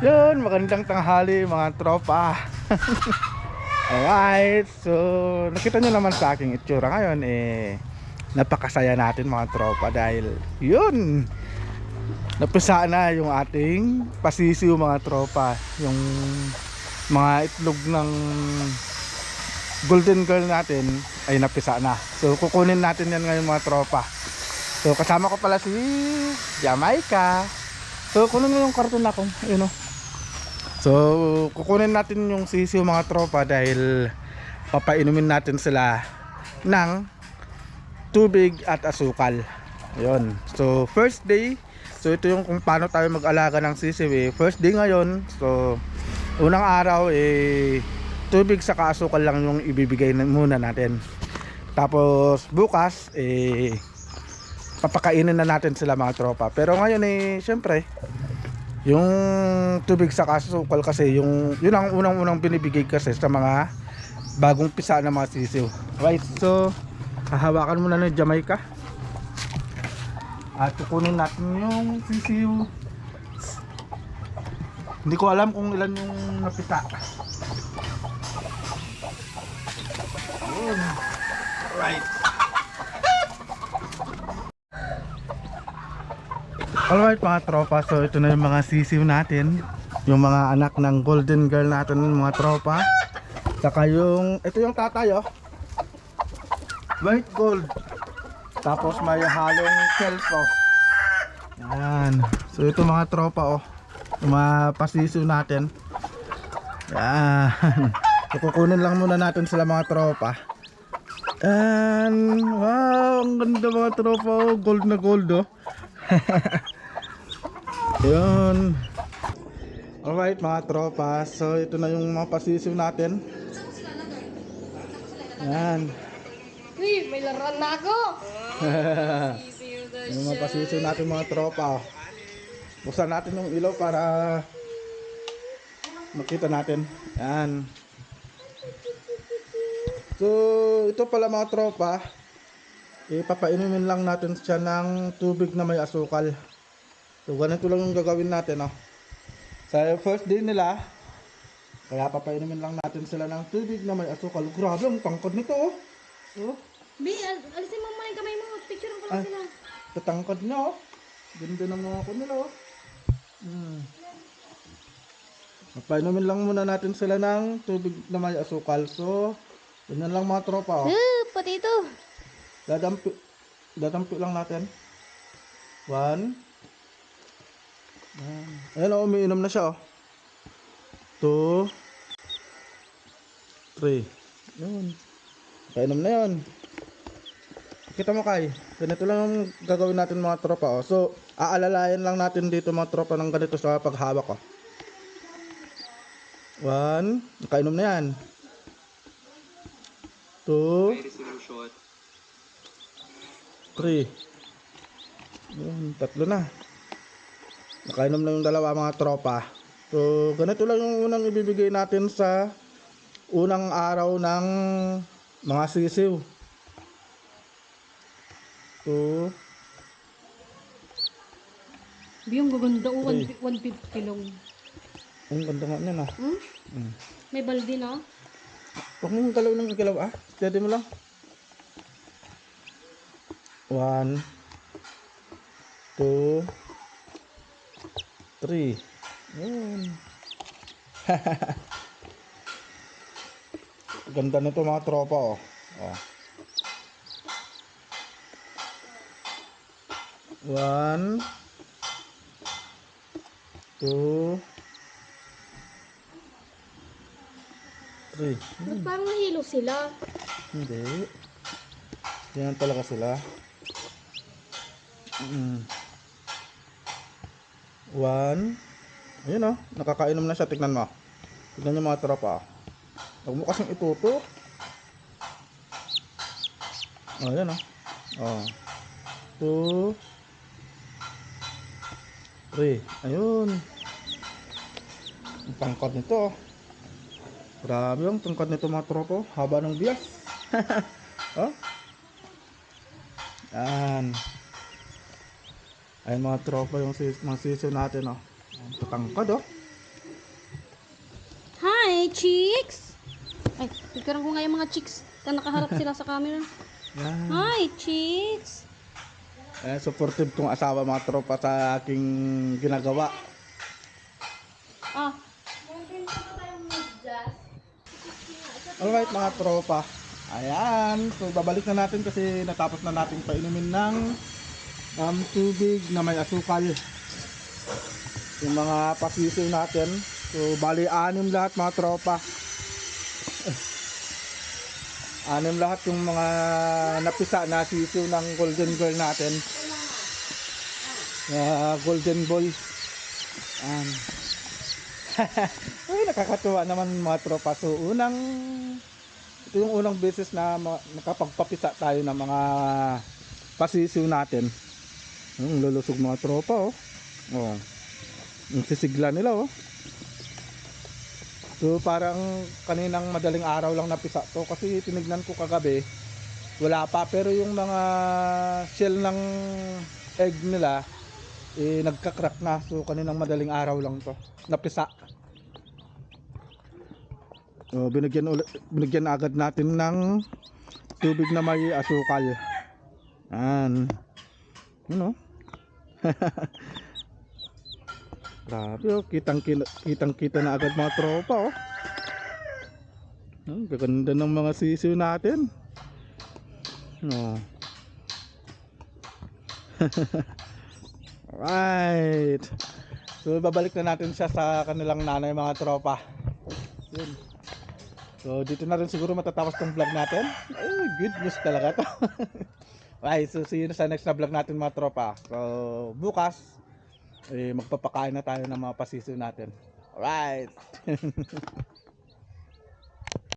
Yun, magandang tanghali mga tropa. Alright, so nakita nyo naman sa aking itsura ngayon napakasaya natin mga tropa dahil yun, napisa na yung ating pasisiw mga tropa. Yung mga itlog ng golden girl natin ay napisa na. So kukunin natin yan ngayon mga tropa. So kasama ko pala si Jamaica. So kunin mo yung karton na ko, yun o. So kukunin natin yung sisiw mga tropa dahil papainumin natin sila ng tubig at asukal. Ayun. So first day, so ito yung kung paano tayo mag-alaga ng sisiw First day ngayon, so unang araw tubig sa asukal lang yung ibibigay muna natin. Tapos bukas papakainin na natin sila mga tropa. Pero ngayon syempre yung tubig sa asukal kasi yun ang unang binibigay kasi sa mga bagong pisa na mga sisiw. Right, so hahawakan muna ng Jamaica at kukunin natin yung sisiw. Hindi ko alam kung ilan yung napita. Right. Alright mga tropa, so ito na yung mga sisiw natin, yung mga anak ng golden girl natin mga tropa. Saka ito yung tatay white gold. Tapos may halong kelso. Yan. So ito mga tropa yung mga pasisiw natin. Yan. So kukunin lang muna natin sila mga tropa. And wow, ang ganda mga tropa, gold na gold Yun. Alright mga tropa, so ito na yung mga pasisiw natin. Yan. Uy, may laruan na ako. Yung mga pasisiw natin mga tropa. Buksan natin yung ilaw para makita natin. Yan. So ito pala mga tropa, papainumin lang natin siya ng tubig na may asukal. So ganito lang yung gagawin natin sa first day nila. Kaya papainumin lang natin sila ng tubig na may asukal. Grabe ang tangkad nito Bi, alisin mo muna yung kamay mo. Picture ko lang sila. tatangkad na ganda ng mga nila Papainumin lang muna natin sila ng tubig na may asukal. So ganyan lang mga tropa Pati ito. dadampi lang natin. 1. Ayan umiinom na siya 2, 3. Yun. Painom na yun. Kita mo Kai, ganito lang yung gagawin natin mga tropa So aalalayan lang natin dito mga tropa ng ganito sa paghawak 1, nakainom na yan. 2, 3. Yun, 3 na. Nakainom na yung dalawa mga tropa. So ganito lang yung unang ibibigay natin sa unang araw ng mga sisiw. 2, Bi, yung gaganda. 3. 150 lang. Ang ganda nga niyan May balde na. Huwag mong galaw ng galaw Steady mo lang. 1, 2, 3. Yun. Ganda nito mga tropa 1, 2, 3. Ba't parang nahilo sila? Hindi. Yan talaga sila. 1. Ayun nakakainom na siya. Tignan mo. Tignan nyo mga tropa Huwag mo kasing itutok. Ayan 2, 3. Ayun. Ang tangkad nito Grabe ang tangkad nito mga tropa Haba ng bias. Yan. Ayun mga tropa yung mga sisiw natin tatangkad Hi, chicks! Ay, picturean ko nga yung mga chicks na nakaharap sila sa camera. Yan. Hi, chicks! Supportive tong asawa mga tropa sa aking ginagawa. Ah, Alright mga tropa. Ayan. So babalik na natin kasi natapos na natin painumin ng tubig na may asukal. Yung mga pasisiw natin. So bali 6 lahat mga tropa. 6 lahat yung mga napisa na sisiw ng golden girl natin. Golden boy. Ayan. Ay, nakakatuwa naman mga tropa. So ito yung unang beses na nakapagpapisa tayo ng mga pasisiw natin. Lulusog mga tropa oh. Oh. Yung sisigla nila oh. So parang kaninang madaling araw lang napisa to kasi tinignan ko kagabi wala pa, pero yung mga shell ng egg nila nagka-crack na. So kaninang madaling araw lang to napisa. So binigyan agad natin ng tubig na may asukal. Yan. Ano? Grabe oh, kitang-kita na agad mga tropa oh. Gaganda ng mga sisiw natin. Oh. Alright. So babalik na natin siya sa kanilang nanay mga tropa. Yun. So dito na rin siguro matatapos tong vlog natin. Ay, good news talaga to. Okay, so see you sa next na vlog natin mga tropa. So bukas magpapakain na tayo ng mga pasisiw natin. Alright.